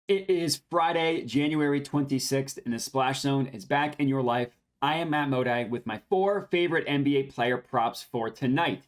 It is Friday, January 26th, and the Splash Zone is back in your life. I am Matt Modai with my 4 favorite NBA player props for tonight.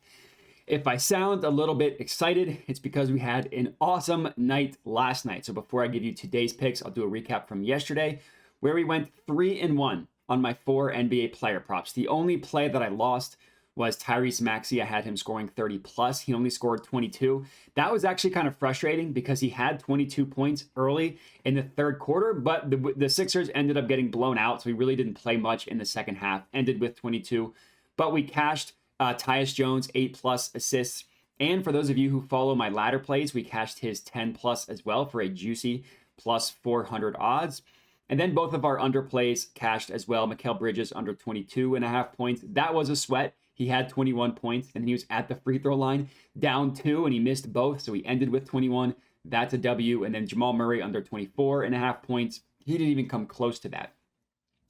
If I sound a little bit excited, it's because we had an awesome night last night. So before I give you today's picks, I'll do a recap from yesterday, where we went 3-1 on my 4 NBA player props. The only play that I lost was Tyrese Maxey. I had him scoring 30 plus. He only scored 22. That was actually kind of frustrating because he had 22 points early in the third quarter, but the Sixers ended up getting blown out, so he really didn't play much in the second half. Ended with 22, but we cashed Tyus Jones 8 plus assists. And for those of you who follow my ladder plays, we cashed his 10 plus as well for a juicy plus 400 odds. And then both of our underplays cashed as well. Mikal Bridges under 22.5 points. That was a sweat. He had 21 points, and he was at the free throw line down 2, and he missed both, so he ended with 21. That's a W. And then Jamal Murray under 24.5 points. He didn't even come close to that.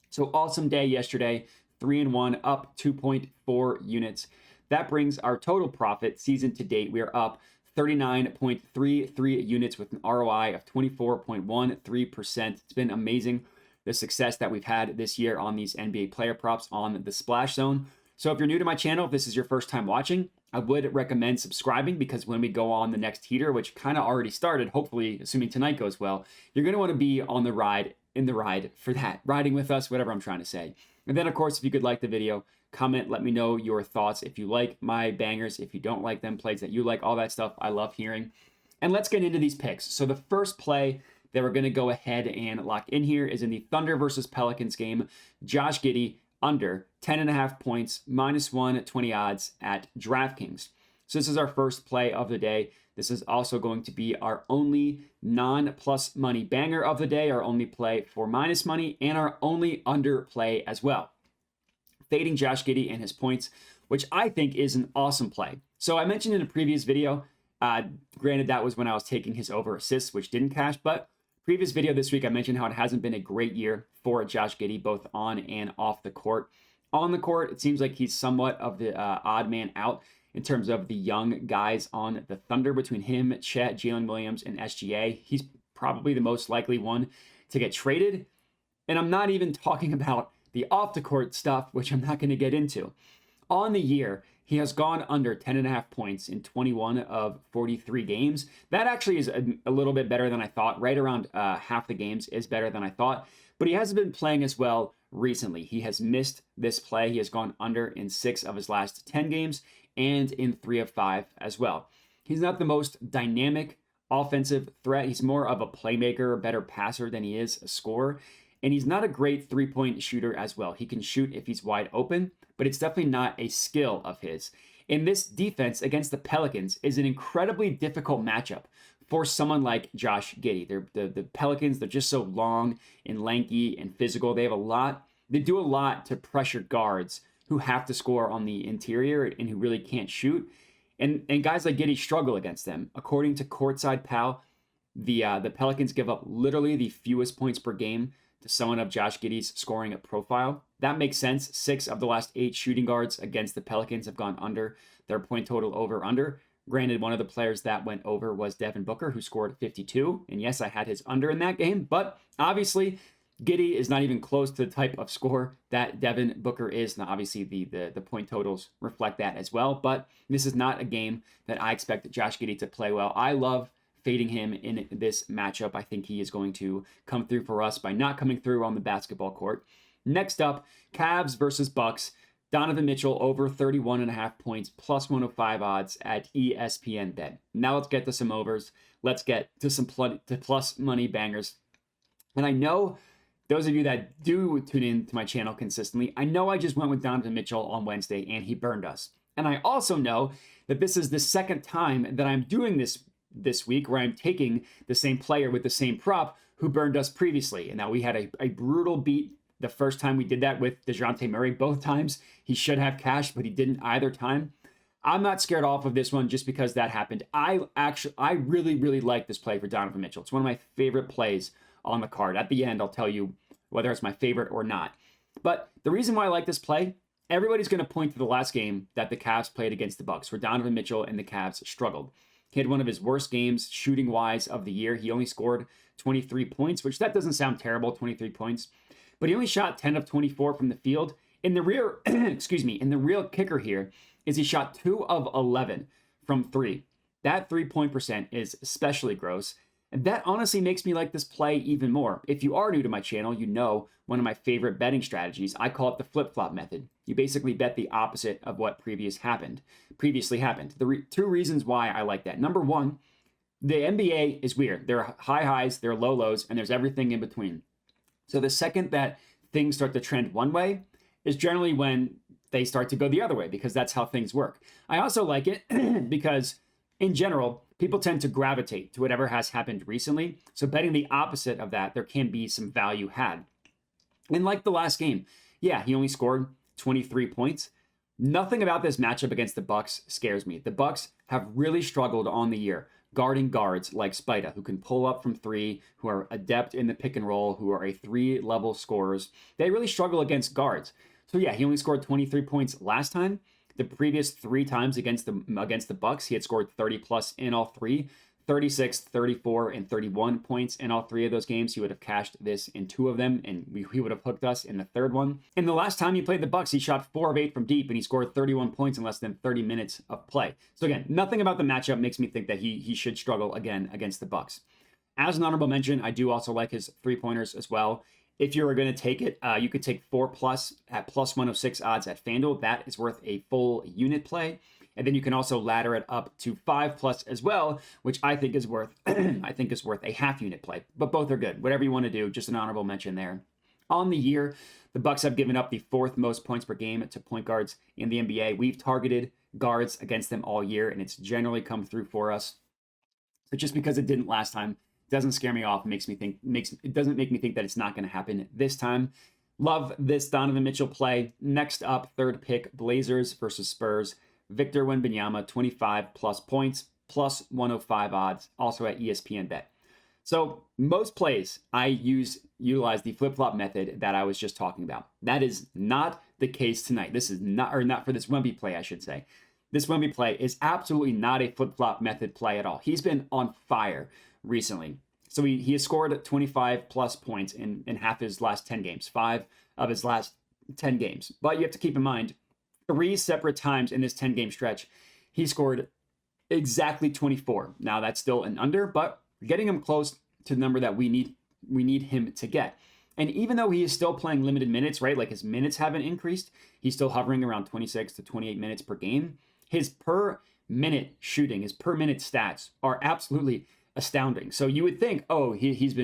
So awesome day yesterday. 3-1, up 2.4 units. That brings our total profit season to date. We are up 39.33 units with an ROI of 24.13%. It's been amazing, the success that we've had this year on these NBA player props on the Splash Zone. So if you're new to my channel, if this is your first time watching, I would recommend subscribing, because when we go on the next heater, which kind of already started, hopefully, assuming tonight goes well, you're going to want to be on the ride, in the ride for that, riding with us, whatever I'm trying to say. And then, of course, if you could like the video, comment, let me know your thoughts. If you like my bangers, if you don't like them, plays that you like, all that stuff, I love hearing. And let's get into these picks. So the first play that we're going to go ahead and lock in here is in the Thunder versus Pelicans game. Josh Giddey under 10.5 points, -120 odds at DraftKings. So this is our first play of the day. This is also going to be our only non-plus money banger of the day, our only play for minus money, and our only under play as well. Fading Josh Giddey and his points, which I think is an awesome play. So I mentioned in a previous video, granted that was when I was taking his over assists, which didn't cash, but previous video this week, I mentioned how it hasn't been a great year for Josh Giddey, both on and off the court. On the court, it seems like he's somewhat of the odd man out in terms of the young guys on the Thunder. Between him, Chet, Jalen Williams, and SGA, he's probably the most likely one to get traded. And I'm not even talking about the off-the-court stuff, which I'm not going to get into. On the year, he has gone under 10.5 points in 21 of 43 games. That actually is a little bit better than I thought. Right around half the games is better than I thought. But he hasn't been playing as well recently. He has missed this play. He has gone under in 6 of his last 10 games and in 3 of 5 as well. He's not the most dynamic offensive threat. He's more of a playmaker, a better passer than he is a scorer. And he's not a great three-point shooter as well. He can shoot if he's wide open, but it's definitely not a skill of his. And this defense against the Pelicans is an incredibly difficult matchup for someone like Josh Giddey. The Pelicans, they're just so long and lanky and physical. They do a lot to pressure guards who have to score on the interior and who really can't shoot. And guys like Giddey struggle against them. According to Courtside Pal, the Pelicans give up literally the fewest points per game to someone of Josh Giddey's scoring profile. That makes sense. 6 of the last 8 shooting guards against the Pelicans have gone under their point total over-under. Granted, one of the players that went over was Devin Booker, who scored 52. And yes, I had his under in that game. But obviously, Giddey is not even close to the type of score that Devin Booker is. Now, obviously, the point totals reflect that as well. But this is not a game that I expect Josh Giddey to play well. I love fading him in this matchup. I think he is going to come through for us by not coming through on the basketball court. Next up, Cavs versus Bucks. Donovan Mitchell over 31.5 points, +105 odds at ESPN Bet. Now let's get to some overs. Let's get to some plus money bangers. And I know those of you that do tune in to my channel consistently, I know I just went with Donovan Mitchell on Wednesday and he burned us. And I also know that this is the second time that I'm doing this week where I'm taking the same player with the same prop who burned us previously. And now we had a brutal beat the first time we did that with DeJounte Murray. Both times he should have cashed, but he didn't either time. I'm not scared off of this one just because that happened. I really, really like this play for Donovan Mitchell. It's one of my favorite plays on the card. At the end, I'll tell you whether it's my favorite or not. But the reason why I like this play, everybody's going to point to the last game that the Cavs played against the Bucks, where Donovan Mitchell and the Cavs struggled. He had one of his worst games shooting-wise of the year. He only scored 23 points, which that doesn't sound terrible, 23 points. But he only shot 10 of 24 from the field. In the rear, excuse me, in the real kicker here is he shot 2 of 11 from 3. That 3-point percent is especially gross. And that honestly makes me like this play even more. If you are new to my channel, you know one of my favorite betting strategies. I call it the flip-flop method. You basically bet the opposite of what previously happened. The two reasons why I like that. Number one, the NBA is weird. There are high highs, there are low lows, and there's everything in between. So the second that things start to trend one way is generally when they start to go the other way, because that's how things work. I also like it because in general, people tend to gravitate to whatever has happened recently. So betting the opposite of that, there can be some value had. And like the last game, yeah, he only scored 23 points. Nothing about this matchup against the Bucks scares me. The Bucks have really struggled on the year guarding guards like Spida, who can pull up from 3, who are adept in the pick and roll, who are a 3-level scorers. They really struggle against guards. So yeah, he only scored 23 points last time. The previous 3 times against the Bucks, he had scored 30 plus in all 3. 36, 34, and 31 points in all 3 of those games. He would have cashed this in 2 of them, and he would have hooked us in the 3rd one. And the last time he played the Bucks, he shot 4 of 8 from deep, and he scored 31 points in less than 30 minutes of play. So again, nothing about the matchup makes me think that he should struggle again against the Bucks. As an honorable mention, I do also like his 3-pointers as well. If you were going to take it, you could take 4 plus at plus 106 odds at FanDuel. That is worth a full unit play. And then you can also ladder it up to 5 plus as well, which I think is worth a half unit play. But both are good. Whatever you want to do, just an honorable mention there. On the year, the Bucks have given up the 4th most points per game to point guards in the NBA. We've targeted guards against them all year, and it's generally come through for us. So just because it didn't last time doesn't scare me off. It doesn't make me think that it's not going to happen this time. Love this Donovan Mitchell play. Next up, 3rd pick, Blazers versus Spurs. Victor Wembanyama, 25 plus points, plus 105 odds, also at ESPN Bet. So most plays, I utilize the flip-flop method that I was just talking about. That is not the case tonight. This is not for this Wemby play, I should say. This Wemby play is absolutely not a flip-flop method play at all. He's been on fire recently. So he has scored 25 plus points in half his last 10 games, 5 of his last 10 games. But you have to keep in mind, 3 separate times in this 10-game stretch, he scored exactly 24. Now, that's still an under, but getting him close to the number that we need him to get. And even though he is still playing limited minutes, right, like his minutes haven't increased, he's still hovering around 26 to 28 minutes per game. His per-minute shooting, his per-minute stats are absolutely astounding. So you would think, oh, he's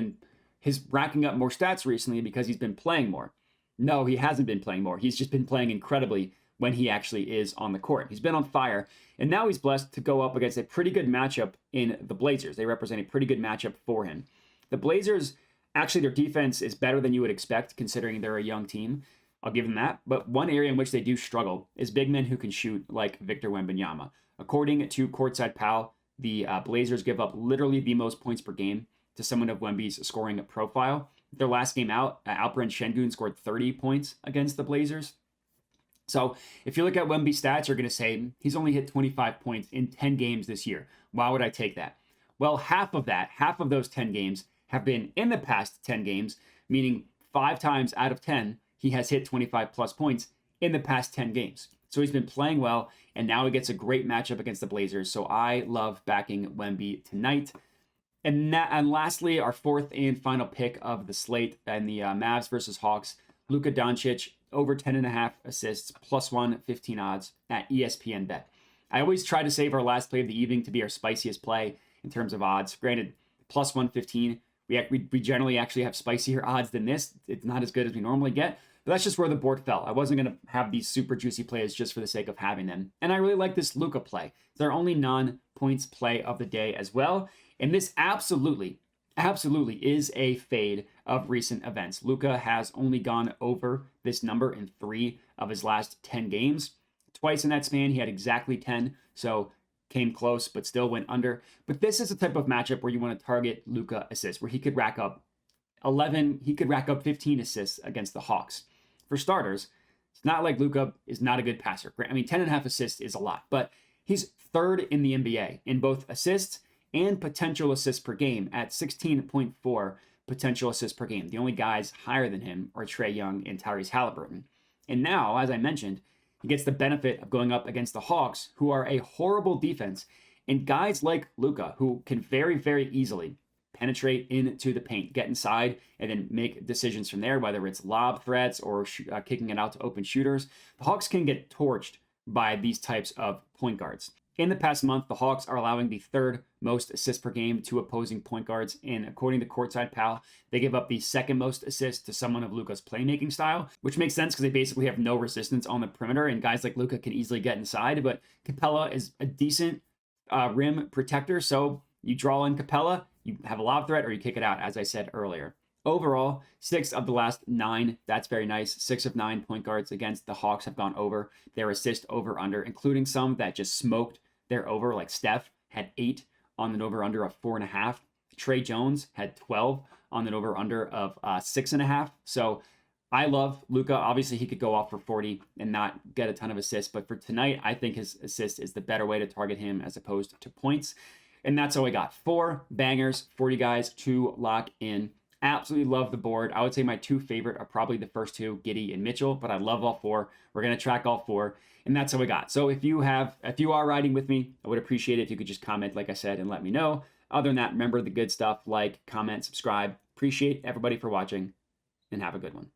racking up more stats recently because he's been playing more. No, he hasn't been playing more. He's just been playing incredibly when he actually is on the court. He's been on fire, and now he's blessed to go up against a pretty good matchup in the Blazers. They represent a pretty good matchup for him. The Blazers, actually, their defense is better than you would expect, considering they're a young team. I'll give them that. But one area in which they do struggle is big men who can shoot like Victor Wembanyama. According to Courtside Pal, the Blazers give up literally the most points per game to someone of Wemby's scoring profile. Their last game out, Alperen Şengün scored 30 points against the Blazers. So if you look at Wemby's stats, you're going to say he's only hit 25 points in 10 games this year. Why would I take that? Well, half of those 10 games have been in the past 10 games, meaning 5 times out of 10, he has hit 25 plus points in the past 10 games. So he's been playing well, and now he gets a great matchup against the Blazers. So I love backing Wemby tonight. And lastly, our 4th and final pick of the slate and the Mavs versus Hawks, Luka Doncic, over 10.5 assists, plus 115 odds at ESPN Bet. I always try to save our last play of the evening to be our spiciest play in terms of odds. Granted, plus 115, we generally actually have spicier odds than this. It's not as good as we normally get, but that's just where the board fell. I wasn't going to have these super juicy plays just for the sake of having them. And I really like this Luka play. It's our only non-points play of the day as well. And this absolutely is a fade of recent events. Luka has only gone over this number in 3 of his last 10 games. Twice in that span, he had exactly 10, so came close, but still went under. But this is a type of matchup where you want to target Luka assists, where he could rack up 15 assists against the Hawks. For starters, it's not like Luka is not a good passer. I mean, 10.5 assists is a lot, but he's 3rd in the NBA in both assists and potential assists per game at 16.4 potential assists per game. The only guys higher than him are Trae Young and Tyrese Halliburton. And now, as I mentioned, he gets the benefit of going up against the Hawks, who are a horrible defense, and guys like Luka, who can very, very easily penetrate into the paint, get inside, and then make decisions from there, whether it's lob threats or kicking it out to open shooters. The Hawks can get torched by these types of point guards. In the past month, the Hawks are allowing the third most assists per game to opposing point guards. And according to Courtside Pal, they give up the second most assists to someone of Luka's playmaking style, which makes sense because they basically have no resistance on the perimeter. And guys like Luka can easily get inside. But Capella is a decent rim protector. So you draw in Capella, you have a lob threat, or you kick it out, as I said earlier. Overall, 6 of the last 9, that's very nice. 6 of 9 point guards against the Hawks have gone over their assist over under, including some that just smoked their over, like Steph had 8 on an over under of 4.5. Trey Jones had 12 on an over under of 6.5. So I love Luka. Obviously, he could go off for 40 and not get a ton of assists, but for tonight, I think his assist is the better way to target him as opposed to points. And that's all I got. 4 bangers, 40 guys to lock in. Absolutely love the board. I would say my 2 favorite are probably the first 2, Giddey and Mitchell, but I love all 4. We're going to track all 4, and that's how we got. So if you are riding with me, I would appreciate it if you could just comment, like I said, and let me know. Other than that, remember the good stuff, like, comment, subscribe. Appreciate everybody for watching, and have a good one.